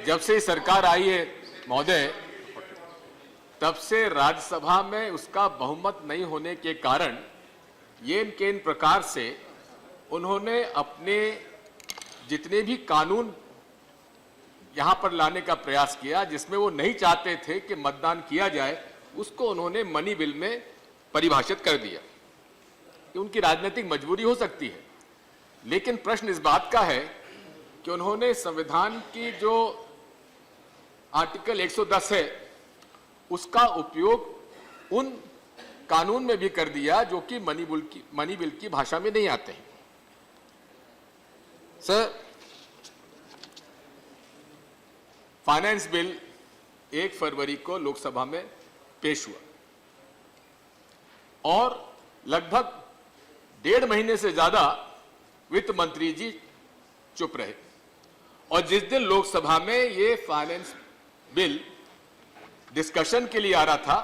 जब से सरकार आई है महोदय, तब से राज्यसभा में उसका बहुमत नहीं होने के कारण ये इन प्रकार से उन्होंने अपने जितने भी कानून यहां पर लाने का प्रयास किया जिसमें वो नहीं चाहते थे कि मतदान किया जाए, उसको उन्होंने मनी बिल में परिभाषित कर दिया। कि उनकी राजनीतिक मजबूरी हो सकती है, लेकिन प्रश्न इस बात का है कि उन्होंने संविधान की जो आर्टिकल 110 है उसका उपयोग उन कानून में भी कर दिया जो कि मनी बिल की भाषा में नहीं आते हैं। सर, फाइनेंस बिल 1 फरवरी को लोकसभा में पेश हुआ और लगभग 1.5 महीने से ज्यादा वित्त मंत्री जी चुप रहे और जिस दिन लोकसभा में ये फाइनेंस बिल डिस्कशन के लिए आ रहा था,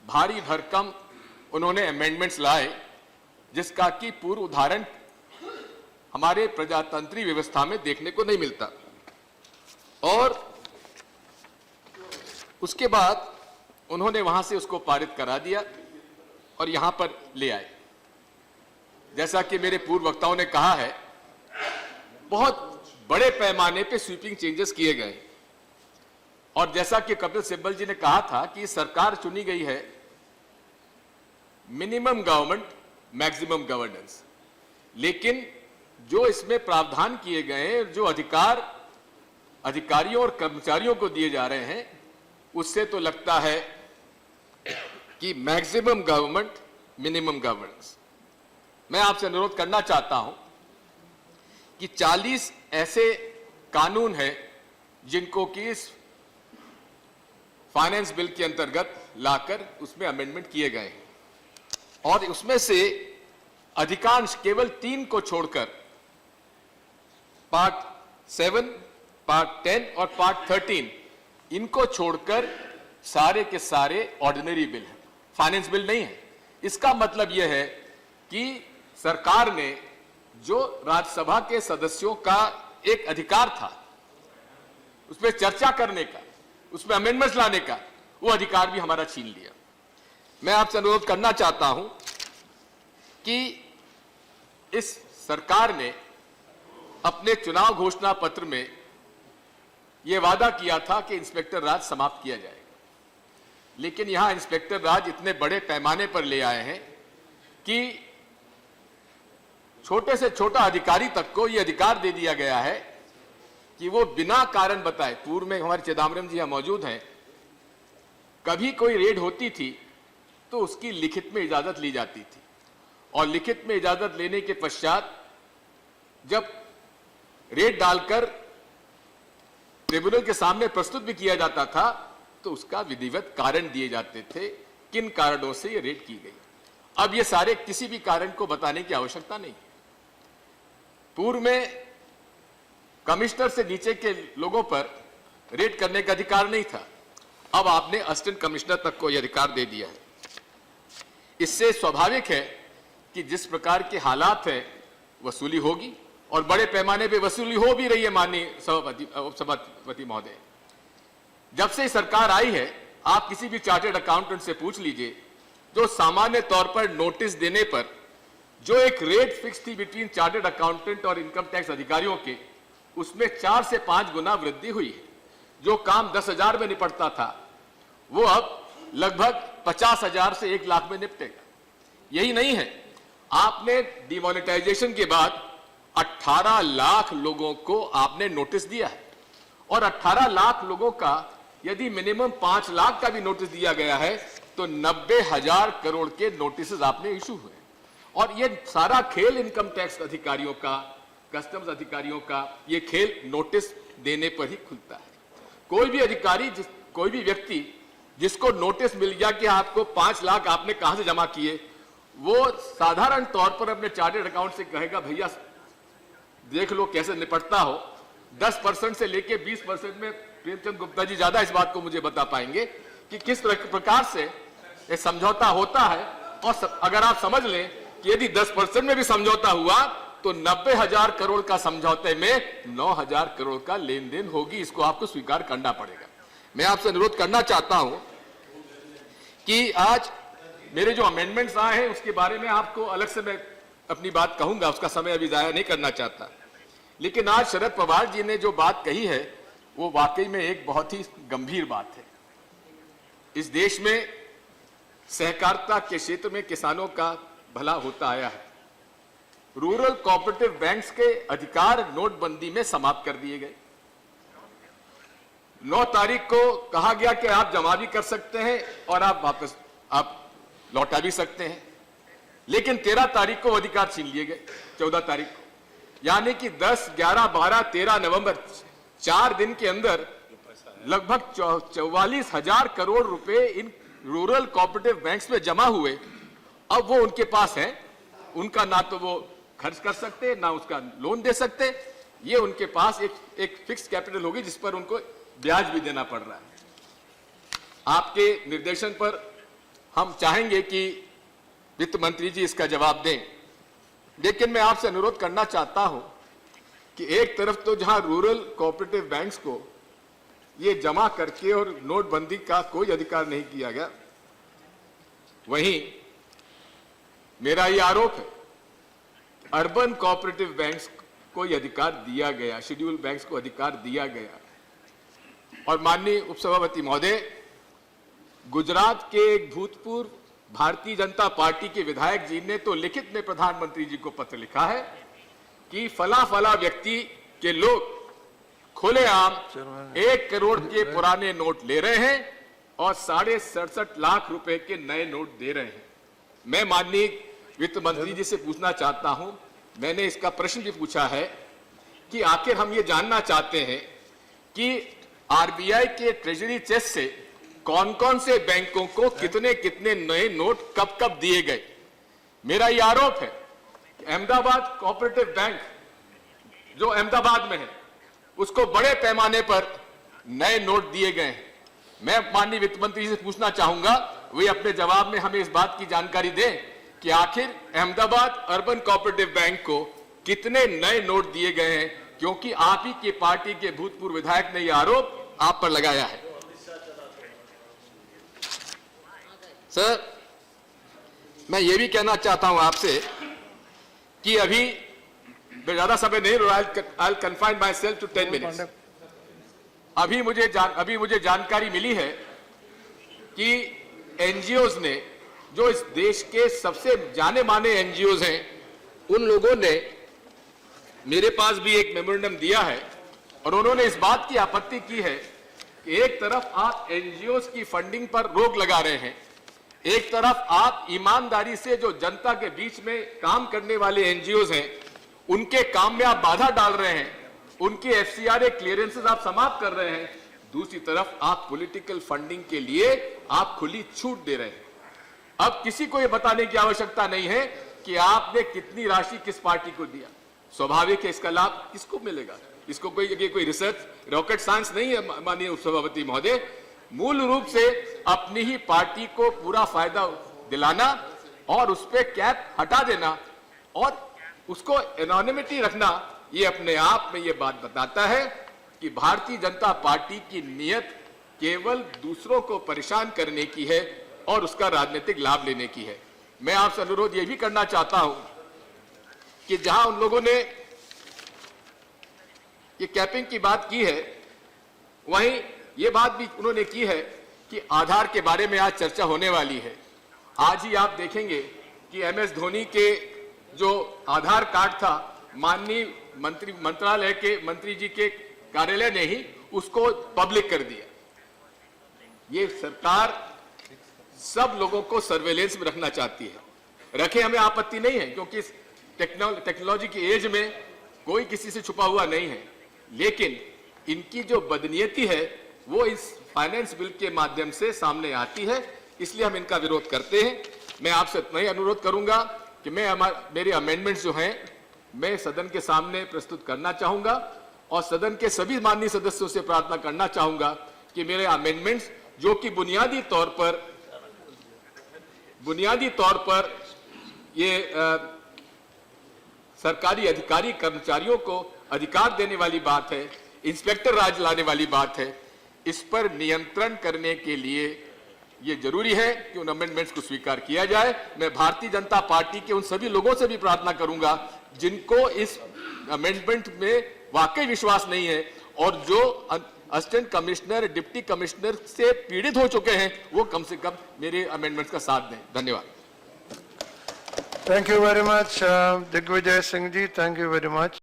भारी भरकम उन्होंने अमेंडमेंट्स लाए जिसका कि पूर्व उदाहरण हमारे प्रजातांत्रिक व्यवस्था में देखने को नहीं मिलता। और उसके बाद उन्होंने वहां से उसको पारित करा दिया और यहां पर ले आए। जैसा कि मेरे पूर्व वक्ताओं ने कहा है, बहुत बड़े पैमाने पे स्वीपिंग चेंजेस किए गए और जैसा कि कपिल सिब्बल जी ने कहा था कि सरकार चुनी गई है मिनिमम गवर्नमेंट मैक्सिमम गवर्नेंस, लेकिन जो इसमें प्रावधान किए गए हैं, जो अधिकारियों और कर्मचारियों को दिए जा रहे हैं, उससे तो लगता है कि मैक्सिमम गवर्नमेंट मिनिमम गवर्नेंस। मैं आपसे अनुरोध करना चाहता हूं कि 40 ऐसे कानून हैं जिनको कि इस फाइनेंस बिल के अंतर्गत लाकर उसमें अमेंडमेंट किए गए हैं और उसमें से अधिकांश केवल 3 को छोड़कर पार्ट 7, पार्ट 10 और पार्ट 13, इनको छोड़कर सारे के सारे ऑर्डिनरी बिल हैं, फाइनेंस बिल नहीं है। इसका मतलब यह है कि सरकार ने जो राज्यसभा के सदस्यों का एक अधिकार था उसमें चर्चा करने का, उसमें अमेंडमेंट्स लाने का, वो अधिकार भी हमारा छीन लिया। मैं आपसे अनुरोध करना चाहता हूं कि इस सरकार ने अपने चुनाव घोषणा पत्र में यह वादा किया था कि इंस्पेक्टर राज समाप्त किया जाएगा, लेकिन यहां इंस्पेक्टर राज इतने बड़े पैमाने पर ले आए हैं कि छोटे से छोटा अधिकारी तक को यह अधिकार दे दिया गया है कि वो बिना कारण बताए, पूर्व में हमारे चिदम्बरम जी यहां मौजूद हैं, कभी कोई रेड होती थी तो उसकी लिखित में इजाजत ली जाती थी और लिखित में इजाजत लेने के पश्चात जब रेड डालकर ट्रिब्यूनल के सामने प्रस्तुत भी किया जाता था तो उसका विधिवत कारण दिए जाते थे, किन कारणों से यह रेड की गई। अब ये सारे किसी भी कारण को बताने की आवश्यकता नहीं है। पूर्व में कमिश्नर से नीचे के लोगों पर रेड करने का अधिकार नहीं था, अब आपने असिस्टेंट कमिश्नर तक को यह अधिकार दे दिया है। इससे स्वाभाविक है कि जिस प्रकार के हालात हैं वसूली होगी और बड़े पैमाने पे वसूली हो भी रही है। माननीय सभापति महोदय, जब से सरकार आई है, आप किसी भी चार्टर्ड अकाउंटेंट से पूछ लीजिए, जो सामान्य तौर पर नोटिस देने पर जो एक रेट फिक्स थी बिटवीन चार्टर्ड अकाउंटेंट और इनकम टैक्स अधिकारियों के, उसमें 4 से 5 गुना वृद्धि हुई है। जो काम 10,000 में निपटता था वो अब लगभग 50,000 से 1 लाख में निपटेगा। यही नहीं है, आपने डिमोनेटाइजेशन के बाद 18 लाख लोगों को आपने नोटिस दिया है और 18 लाख लोगों का यदि मिनिमम 5 लाख का भी नोटिस दिया गया है तो 90,000 करोड़ के नोटिस आपने इशू हुए और ये सारा खेल इनकम टैक्स अधिकारियों का, कस्टम्स अधिकारियों का, ये खेल नोटिस देने पर ही खुलता है। कोई भी अधिकारी, कोई भी व्यक्ति जिसको नोटिस मिल गया कि आपको 5 लाख आपने कहां से जमा किए, वो साधारण तौर पर अपने चार्टर्ड अकाउंट से कहेगा भैया देख लो कैसे निपटता हो। 10% से लेके 20% में प्रेमचंद गुप्ता जी ज्यादा इस बात को मुझे बता पाएंगे कि किस प्रकार से ये समझौता होता है। और अगर आप समझ लें कि यदि 10% में भी समझौता हुआ तो 90,000 करोड़ का समझौते में 9,000 करोड़ का लेन देन होगी। इसको आपको स्वीकार करना पड़ेगा। मैं आपसे अनुरोध करना चाहता हूं कि आज मेरे जो अमेंडमेंट्स आए हैं उसके बारे में आपको अलग से मैं अपनी बात कहूंगा, उसका समय अभी जाया नहीं करना चाहता। लेकिन आज शरद पवार जी ने जो बात कही है वो वाकई में एक बहुत ही गंभीर बात है। इस देश में सहकारिता के क्षेत्र में किसानों का भला होता आया है। रूरल कोऑपरेटिव बैंक्स के अधिकार नोटबंदी में समाप्त कर दिए गए। 9 तारीख को कहा गया कि आप जमा भी कर सकते हैं और आप लौटा भी सकते हैं, लेकिन 13 तारीख को अधिकार छीन लिए गए। 14 तारीख को, यानी कि 10, 11, 12, 13 नवंबर 4 दिन के अंदर लगभग 44,000 करोड़ रुपए इन रूरल कोऑपरेटिव बैंक्स में जमा हुए। अब वो उनके पास है, उनका ना तो वो खर्च कर सकते ना उसका लोन दे सकते। ये उनके पास एक फिक्स कैपिटल होगी जिस पर उनको ब्याज भी देना पड़ रहा है। आपके निर्देशन पर हम चाहेंगे कि वित्त मंत्री जी इसका जवाब दें। लेकिन मैं आपसे अनुरोध करना चाहता हूं कि एक तरफ तो जहां रूरल कोऑपरेटिव बैंक्स को ये जमा करके और नोटबंदी का कोई अधिकार नहीं किया गया, वहीं मेरा ये आरोप है अर्बन कोऑपरेटिव बैंक्स को यह अधिकार दिया गया, शेड्यूल बैंक्स को अधिकार दिया गया। और माननीय उपसभापति महोदय, गुजरात के एक भूतपूर्व भारतीय जनता पार्टी के विधायक जी ने तो लिखित में प्रधानमंत्री जी को पत्र लिखा है कि फला फला व्यक्ति के लोग खुलेआम 1 करोड़ के पुराने नोट ले रहे हैं और 67.5 लाख रुपए के नए नोट दे रहे हैं। मैं माननीय वित्त मंत्री जी से पूछना चाहता हूं, मैंने इसका प्रश्न भी पूछा है कि आखिर हम ये जानना चाहते हैं कि आरबीआई के ट्रेजरी चेस्ट से कौन कौन से बैंकों को कितने कितने नए नोट कब कब दिए गए। मेरा यह आरोप है कि अहमदाबाद कोऑपरेटिव बैंक जो अहमदाबाद में है उसको बड़े पैमाने पर नए नोट दिए गए हैं। मैं माननीय वित्त मंत्री से पूछना चाहूंगा, वे अपने जवाब में हमें इस बात की जानकारी दें कि आखिर अहमदाबाद अर्बन कोऑपरेटिव बैंक को कितने नए नोट दिए गए हैं, क्योंकि आप ही की पार्टी के भूतपूर्व विधायक ने यह आरोप आप पर लगाया है। सर, मैं यह भी कहना चाहता हूं आपसे कि अभी ज्यादा समय नहीं, I'll confine myself to 10 minutes। अभी मुझे जानकारी मिली है कि एनजीओज ने, जो इस देश के सबसे जाने माने एनजीओज हैं, उन लोगों ने मेरे पास भी एक मेमोरेंडम दिया है और उन्होंने इस बात की आपत्ति की है कि एक तरफ आप एनजीओज की फंडिंग पर रोक लगा रहे हैं, एक तरफ आप ईमानदारी से जो जनता के बीच में काम करने वाले एनजीओज हैं उनके काम में आप बाधा डाल रहे हैं, उनके एफसीआरए क्लियरेंसेस आप समाप्त कर रहे हैं, दूसरी तरफ आप पॉलिटिकल फंडिंग के लिए आप खुली छूट दे रहे हैं। अब किसी को यह बताने की आवश्यकता नहीं है कि आपने कितनी राशि किस पार्टी को दिया। स्वाभाविक है इसका लाभ किसको मिलेगा, इसको कोई रिसर्च रॉकेट साइंस नहीं है। माननीय उपसभापति महोदय, मूल रूप से अपनी ही पार्टी को पूरा फायदा दिलाना और उस पर कैप हटा देना और उसको एनोनिमिटी रखना, ये अपने आप में ये बात बताता है कि भारतीय जनता पार्टी की नीयत केवल दूसरों को परेशान करने की है और उसका राजनीतिक लाभ लेने की है। मैं आपसे अनुरोध यह भी करना चाहता हूं कि जहां उन लोगों ने ये कैपिंग की बात की है, वहीं ये बात भी उन्होंने की है कि आधार के बारे में आज चर्चा होने वाली है। आज ही आप देखेंगे कि एमएस धोनी के जो आधार कार्ड था, माननीय मंत्रालय के मंत्री जी के कार्यालय ने ही उसको पब्लिक कर दिया। ये सरकार सब लोगों को सर्वेलेंस में रखना चाहती है। रखे, हमें आपत्ति नहीं है, क्योंकि इस टेक्नोलॉजी की एज में कोई किसी से छुपा हुआ नहीं है, लेकिन इनकी जो बदनीयती है वो इस फाइनेंस बिल के माध्यम से सामने आती है, इसलिए हम इनका विरोध करते हैं। मैं आपसे इतना ही अनुरोध करूंगा कि मेरे अमेंडमेंट्स जो हैं मैं सदन के सामने प्रस्तुत करना चाहूंगा और सदन के सभी माननीय सदस्यों से प्रार्थना करना चाहूंगा कि मेरे अमेंडमेंट्स, जो कि बुनियादी तौर पर ये सरकारी अधिकारी कर्मचारियों को अधिकार देने वाली बात है, इंस्पेक्टर राज लाने वाली बात है। इस पर नियंत्रण करने के लिए ये जरूरी है कि उन अमेंडमेंट्स को स्वीकार किया जाए। मैं भारतीय जनता पार्टी के उन सभी लोगों से भी प्रार्थना करूंगा जिनको इस अमेंडमेंट में वाकई विश्वास नहीं है और जो असिस्टेंट कमिश्नर, डिप्टी कमिश्नर से पीड़ित हो चुके हैं, वो कम से कम मेरे अमेंडमेंट्स का साथ दें। धन्यवाद। Thank you very much, Digvijay Singh ji. Thank you very much.